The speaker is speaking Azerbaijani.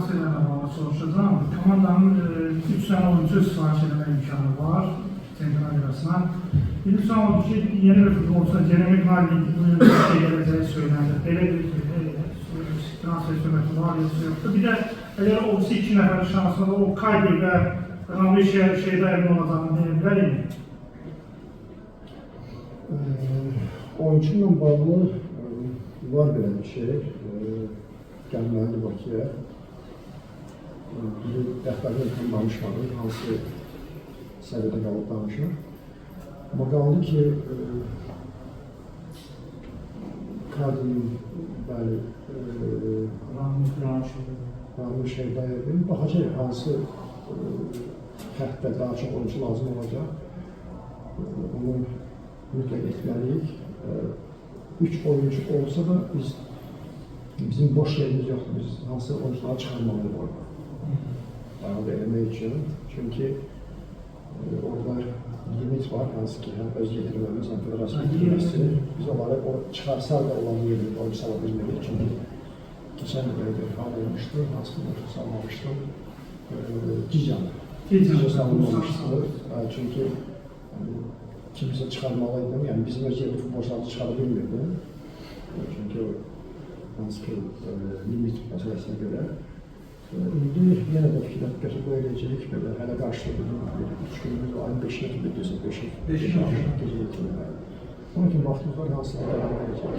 transferlerle bağlı soruşacağım. Komandanın 3 tane oyuncu sipariş edilme imkanı var. Çempionat arasına. Birisi oldu ki yeni bir futbolcuda Jeremy Carlin bu yıl bir şey geleceği söylendi. Böyle bir transfer hükümeti var yoktu. Bir de eğer o iki nefer şansında o kaydı ve bir şeyde emin olacağını diyebilir mi? Oyuncuyla bağlı var belə bir şey. Gəlməli Bakıya. Bir rəhbərlə tam danışmadım, hansı səviyyədə qalıb danışır. Amma qaldı ki, Kadın, bəli, Rahmi Şeydayevin baxacaq, hansı xəttdə daha çox oyuncu lazım olacaq. Onu mütləq etməliyik. 3 oyuncu olsa da bizim boş yerimiz yoxdur. Biz hansı oyuncuları çıxarmalıyıq orada. Daha da eləmək üçün. Çünki orada limit var, hansı ki, həm öz yetirməmiz, həm federasiya yetirməsi. Biz onları çıxarsaq da olan yerini oyuncu sala bilmirik. Çünki keçən belə bir hal olmuşdu, hansı ki, oyuncu salmamışdı. Gizcan salınmamışdı. Çünki kimsə çıxarmalıydım, yəni bizim öz yerli futbolcuları çıxara bilmirdim. Çünki hansı ki, limit məsələsinə görə. İndi yenə də fikirlər götürüb qoyulacaq, belə hələ qarşıda bir 3 günümüz var, ayın 5-nə kimi deyirsə, 5-ə gecə yetirməli. Onun üçün vaxtımız var, hansılar davam edəcək.